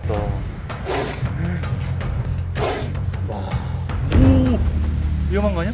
무섭다. 와. 오! 위험한 거 아니야?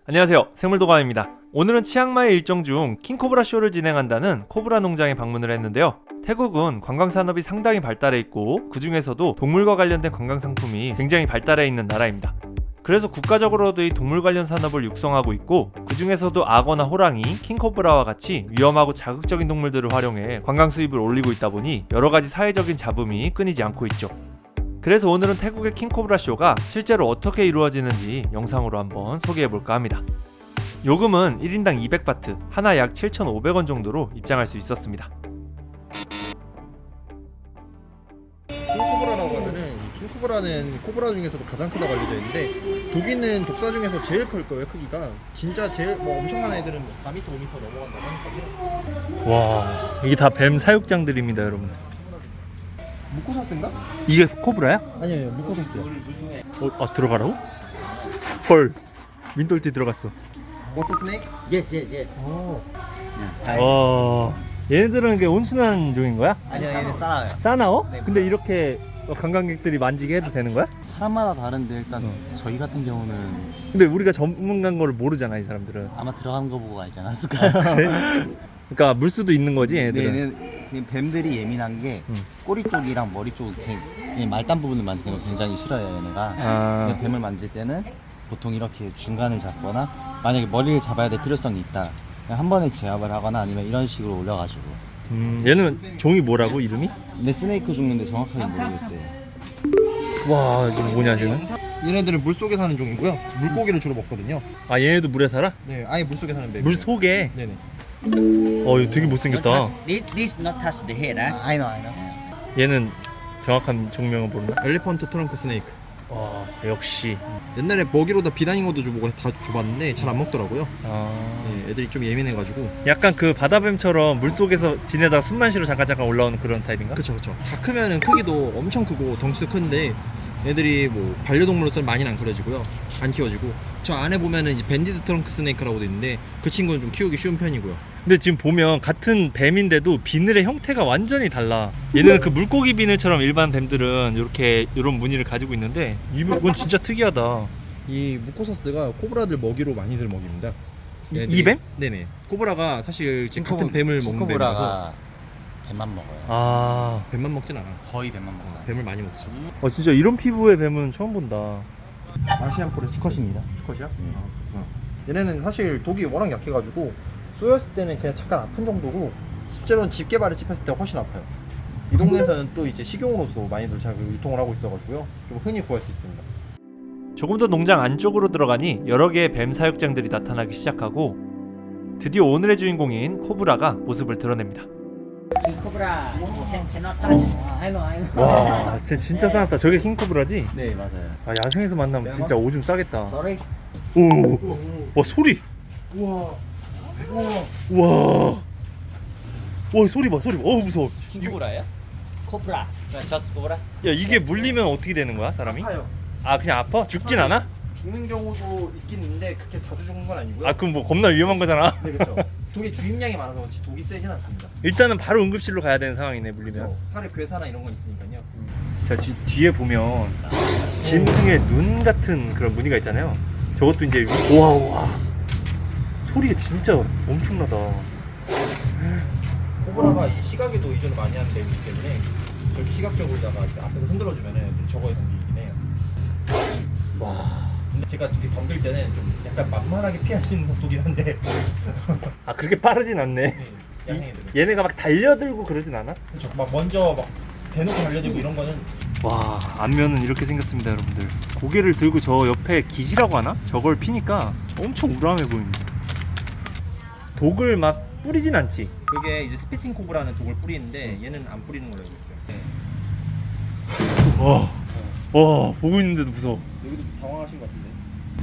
안녕하세요, 생물도감입니다. 오늘은 치앙마이 일정 중 킹코브라 쇼를 진행한다는 코브라 농장에 방문을 했는데요. 태국은 관광산업이 상당히 발달해 있고 그 중에서도 동물과 관련된 관광상품이 굉장히 발달해 있는 나라입니다. 그래서 국가적으로도 이 동물 관련 산업을 육성하고 있고 그 중에서도 악어나 호랑이, 킹코브라와 같이 위험하고 자극적인 동물들을 활용해 관광 수입을 올리고 있다 보니 여러가지 사회적인 잡음이 끊이지 않고 있죠. 그래서 오늘은 태국의 킹코브라 쇼가 실제로 어떻게 이루어지는지 영상으로 한번 소개해볼까 합니다. 요금은 1인당 200바트, 하나 약 7,500원 정도로 입장할 수 있었습니다. 킹코브라라고 하면은 킹코브라는 코브라 중에서도 가장 크다고 알려져 있는데 독이는 독사 중에서 제일 클 거예요. 크기가 진짜 제일 엄청난 애들은 4m, 5m 넘어간다고 하니까요. 와, 이게 다 뱀 사육장들입니다, 여러분. 무코사스인가? 이게 코브라야? 아니요, 무코사스요. 들어가라고? 헐, 민돌티 들어갔어. 워터 스네이크? Yes, yes, yes. 오. 와, 얘네들은 이게 온순한 종인 거야? 아니요, 얘는 싸나워요. 싸나워? 네. 근데 이렇게 관광객들이 만지게 해도 되는 거야? 사람마다 다른데 일단 저희 같은 경우는 근데 우리가 전문가인 거를 모르잖아, 이 사람들은. 아마 들어가는 거 보고 알지 않았을까요? 그래? 그러니까 물수도 있는 거지, 얘네들은. 얘는 그냥 뱀들이 예민한 게 꼬리 쪽이랑 머리 쪽 그냥 말단 부분을 만지는 걸 굉장히 싫어해요, 얘네가. 아, 뱀을 만질 때는 보통 이렇게 중간을 잡거나 만약에 머리를 잡아야 될 필요성이 있다. 그냥 한 번에 제압을 하거나 아니면 이런 식으로 올려가지고. 얘는 종이 뭐라고, 이름이? 근데 스네이크 종류인데 정확하게 모르겠어요. 와, 이거 뭐냐, 쟤는? 얘네들은 물 속에 사는 종이고요. 물고기를 주로 먹거든요. 아, 얘네도 물에 살아? 네, 아예 물 속에 사는 뱀. 물 속에? 네네. 이거 되게 못생겼다. This not touch the head, huh? I know, I know. 얘는 정확한 종명은 모르나? 엘리펀트 트렁크 스네이크. 와, 역시. 옛날에 먹이로 다 비단인 것도 줘보고 다 줘봤는데 잘 안 먹더라고요. 아, 네, 애들이 좀 예민해가지고. 약간 그 바다뱀처럼 물 속에서 지내다가 숨만 쉬러 잠깐 올라오는 그런 타입인가? 그쵸. 다 크면은 크기도 엄청 크고 덩치도 큰데 애들이 뭐 반려동물로서는 많이는 안 키워지고요. 안 키워지고 저 안에 보면은 이제 밴디드 트렁크 스네이크라고도 있는데 그 친구는 좀 키우기 쉬운 편이고요. 근데 지금 보면 같은 뱀인데도 비늘의 형태가 완전히 달라. 얘는 그 물고기 비늘처럼 일반 뱀들은 이런 무늬를 가지고 있는데 이건 진짜 특이하다. 이 무코사스가 코브라들 먹이로 많이들 먹입니다. 이 뱀? 네네. 코브라가 사실 이제 같은 뱀을 먹는 뱀이라서 킹코브라가 뱀만 먹어요. 아, 뱀만 먹진 않아. 거의 뱀만 먹어요. 뱀을 많이 먹지. 진짜 이런 피부의 뱀은 처음 본다. 아시안 포레 스컷입니다. 스컷이야? 얘네는 사실 독이 워낙 약해가지고 쏘였을 때는 그냥 잠깐 아픈 정도고 실제로는 집게발을 찝혔을 때 훨씬 아파요. 이 동네에서는 또 이제 식용으로서 많이들 잘 유통을 하고 있어가지고요. 좀 흔히 구할 수 있습니다. 조금 더 농장 안쪽으로 들어가니 여러 개의 뱀 사육장들이 나타나기 시작하고 드디어 오늘의 주인공인 코브라가 모습을 드러냅니다. King cobra cannot touch. I know. 와, 진짜 싸놨다. 저게 킹코브라지? 네, 맞아요. 아, 야생에서 만나면 진짜 오줌 싸겠다. Sorry. 오, 와, 소리. 우와. 와, 소리 봐. 무서워. 킹코브라예요? Cobra. Just cobra. 야, 이게 물리면 어떻게 되는 거야, 사람이? 아파요. 아, 그냥 아파? 죽진 않아? 죽는 경우도 있긴 있는데 그렇게 자주 죽는 건 아니고요. 아, 그럼 뭐 겁나 위험한 거잖아. 네, 그렇죠. 독의 주입량이 많아서 그렇지 독이 세진 않습니다. 일단은 바로 응급실로 가야 되는 상황이네, 물리면. 그렇죠. 살에 괴사나 이런 건 있으니까요. 자, 뒤에 보면 짐승의 눈 같은 그런 무늬가 있잖아요. 저것도 이제 와. 소리가 진짜 엄청나다. 코브라가 이 시각에도 의존을 많이 하는 뱀이기 때문에 저렇게 시각적으로다가 이제 앞에서 흔들어주면은 저거에 덤비긴 해요. 와. 근데 제가 이렇게 덤빌 때는 좀 약간 만만하게 피할 수 있는 독이긴 한데 아, 그렇게 빠르진 않네. 야생애들은 얘네가 막 달려들고 그러진 않아? 그렇죠. 막 먼저 막 대놓고 달려들고 이런 거는 와, 안면은 이렇게 생겼습니다, 여러분들. 고개를 들고 저 옆에 기지라고 하나? 저걸 피니까 엄청 우람해 보입니다. 독을 막 뿌리진 않지. 그게 이제 스피팅 코브라는 독을 뿌리는데 얘는 안 뿌리는 걸로 알고 있어요. 와, 보고 있는데도 무서워. 여기도 당황하신 것 같은데.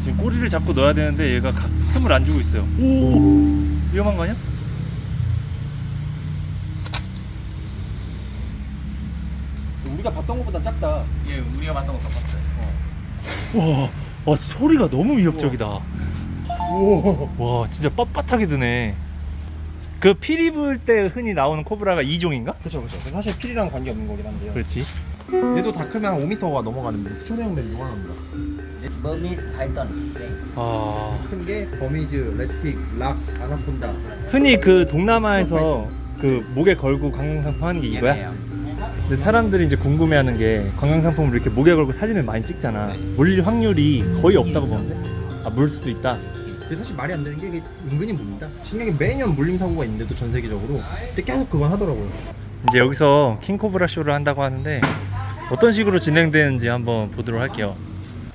지금 꼬리를 잡고 넣어야 되는데 얘가 틈을 안 주고 있어요. 오, 위험한 거 아니야? 우리가 봤던 것보다 작다. 예, 우리가 봤던 거 더 봤어요. 와, 소리가 너무 위협적이다. 우와. 와, 진짜 빳빳하게 드네. 그 피리 불 때 흔히 나오는 코브라가 2종인가? 그렇죠. 사실 필이랑 관계 없는 거긴 한데요. 그렇지. 얘도 다 크면 5m가 넘어가는데 초대형 뱀이 요만합니다. Burmese python. 아, 큰 게 버미즈, 레틱, 락, 아나콘다. 흔히 그 동남아에서 그 목에 걸고 관광상품 하는 게 이거야? 근데 사람들이 이제 궁금해하는 게 관광상품을 이렇게 목에 걸고 사진을 많이 찍잖아. 물릴 확률이 거의 없다고 보는데? 아, 물 수도 있다. 근데 사실 말이 안 되는 게 이게 은근히 뭡니다. 신기하게 매년 물림 사고가 있는데도 전 세계적으로 근데 계속 그건 하더라고요. 이제 여기서 킹코브라 쇼를 한다고 하는데 어떤 식으로 진행되는지 한번 보도록 할게요.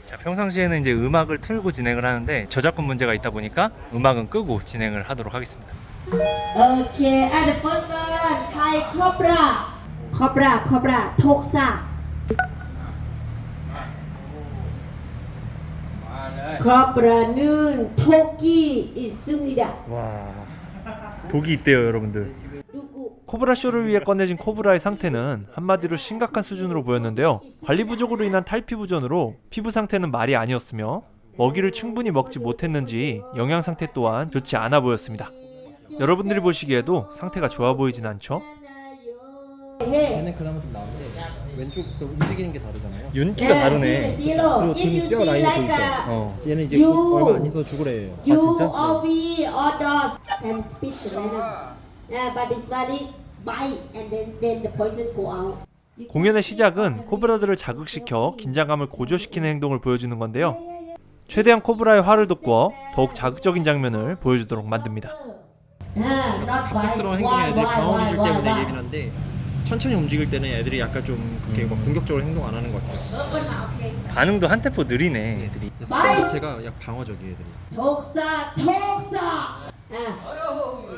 자, 평상시에는 이제 음악을 틀고 진행을 하는데 저작권 문제가 있다 보니까 음악은 끄고 진행을 하도록 하겠습니다. Okay, and the first one, Thai cobra. Cobra, 톡사. cobra는 토끼 있습니다. 와, 독이 있대요, 여러분들. 누구? 코브라 쇼를 위해 꺼내진 코브라의 상태는 한마디로 심각한 수준으로 보였는데요. 관리 부족으로 인한 탈피 부전으로 피부 상태는 말이 아니었으며 먹이를 충분히 먹지 못했는지 영양 상태 또한 좋지 않아 보였습니다. 여러분들이 보시기에도 상태가 좋아 보이진 않죠? 쟤는 그나마 좀 나은데 왼쪽 그 움직이는 게 다르잖아요. 윤기가 다르네. 그리고 등 뼈 라인이 보이죠. 얘는 이제 얼마 안 있어 죽으래요. You 진짜? or we or dogs can spit the venom. But this one bite and then the poison go out. 공연의 시작은 코브라들을 자극시켜 긴장감을 고조시키는 행동을 보여주는 건데요. 최대한 코브라의 화를 돋궈 더욱 자극적인 장면을 보여주도록 만듭니다. 갑작스러운 행동에 애들이 방어를 줄 때문에 예민한데 천천히 움직일 때는 애들이 약간 좀 그렇게 막 공격적으로 행동 안 하는 것 같아요. 반응도 한 템포 느리네, 애들이. 습관 자체가 약 방어적이에요, 애들이. 톡사. 아이고.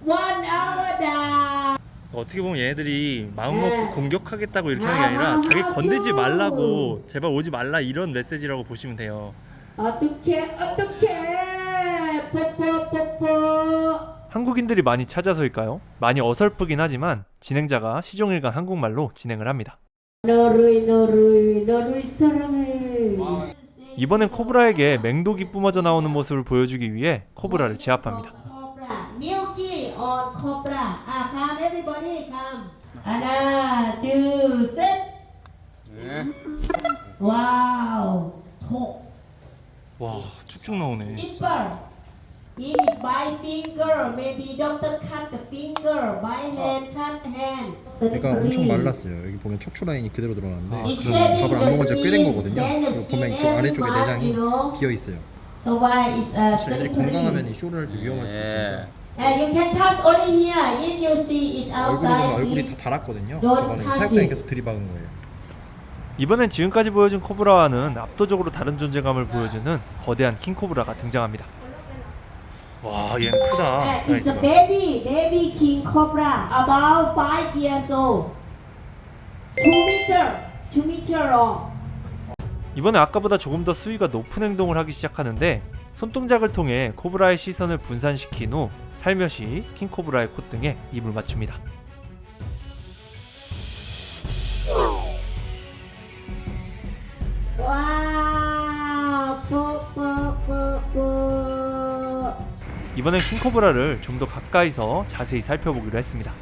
1 hour다. 어떻게 보면 얘네들이 마음 먹고 공격하겠다고 이렇게 하는 게 아니라 자기 건들지 말라고, 제발 오지 말라, 이런 메시지라고 보시면 돼요. 어떡해. 뽀뽀. 한국인들이 많이 찾아서일까요? 많이 어설프긴 하지만 진행자가 시종일관 한국말로 진행을 합니다. 너를 사랑해. 이번엔 코브라에게 맹독이 뿜어져 나오는 모습을 보여주기 위해 코브라를 제압합니다. Milky on cobra. Come everybody come. 하나, 둘, 셋. 와우. 톡. 와, 쭉쭉 나오네. 이빨. If it by finger, maybe doctor cut the finger. By hand, cut hand. 얘가 엄청 말랐어요. 여기 보면 척추 라인이 그대로 들어가는데 그러네. 밥을 안 먹은 지 꽤 된 거거든요. 그리고 보면 이쪽 아래쪽에 내장이 비어 있어요. So why is 사실 애들이 건강하면 이 쇼를 할 때 위험할 수도 있으니까 You can touch only here. If you see it 얼굴에 보면 outside, 얼굴이 다 please. 달았거든요. don't 저거는 touch 사육장에 it. 계속 들이박은 거예요. 이번엔 지금까지 보여준 코브라와는 압도적으로 다른 존재감을 보여주는 거대한 킹코브라가 등장합니다. 와, 얘는 크다. It's a 사이즈가. baby king cobra, about 5 years old. 2 meter long. 이번에 아까보다 조금 더 수위가 높은 행동을 하기 시작하는데 손동작을 통해 코브라의 시선을 분산시킨 후 살며시 킹코브라의 콧등에 입을 맞춥니다. 와우, 뽀뽀뽀뽀. 이번엔 킹코브라를 좀 더 가까이서 자세히 살펴보기로 했습니다.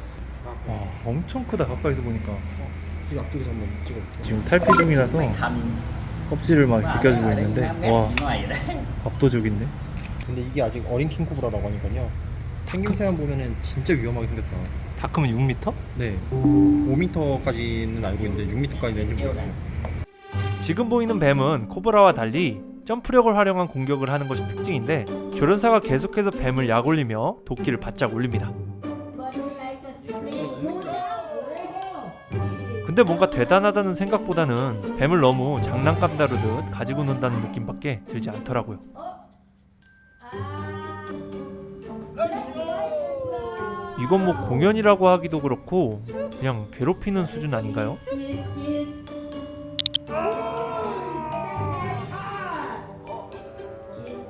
와, 엄청 크다, 가까이서 보니까. 이 앞쪽에서 한번 찍어볼게요. 지금 탈피 중이라서 껍질을 막 벗겨주고 있는데 와, 압도적인데? 근데 이게 아직 어린 킹코브라라고 하니까요. 생김새만 보면은 진짜 위험하게 생겼다. 다 크면 6m? 네, 5m까지는 알고 있는데 6m까지 낸지 몰랐어요. 지금 보이는 뱀은 코브라와 달리 점프력을 활용한 공격을 하는 것이 특징인데 조련사가 계속해서 뱀을 약올리며 도끼를 바짝 올립니다. 근데 뭔가 대단하다는 생각보다는 뱀을 너무 장난감 다루듯 가지고 논다는 느낌밖에 들지 않더라고요. 이건 뭐 공연이라고 하기도 그렇고 그냥 괴롭히는 수준 아닌가요? Kiss,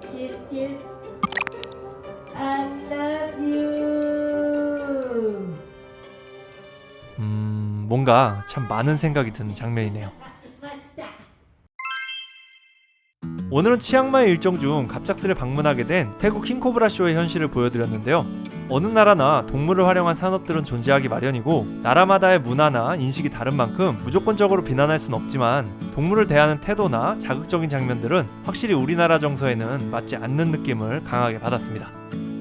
kiss, kiss. I love you. 뭔가 참 많은 생각이 드는 장면이네요. Basta. 오늘은 치앙마이 일정 중 갑작스레 방문하게 된 태국 킹코브라 쇼의 현실을 보여드렸는데요. 어느 나라나 동물을 활용한 산업들은 존재하기 마련이고 나라마다의 문화나 인식이 다른 만큼 무조건적으로 비난할 순 없지만 동물을 대하는 태도나 자극적인 장면들은 확실히 우리나라 정서에는 맞지 않는 느낌을 강하게 받았습니다.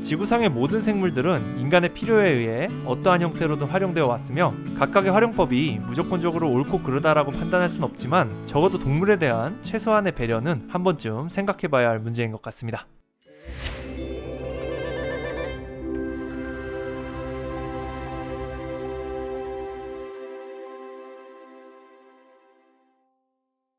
지구상의 모든 생물들은 인간의 필요에 의해 어떠한 형태로든 활용되어 왔으며 각각의 활용법이 무조건적으로 옳고 그르다라고 판단할 순 없지만 적어도 동물에 대한 최소한의 배려는 한 번쯤 생각해봐야 할 문제인 것 같습니다.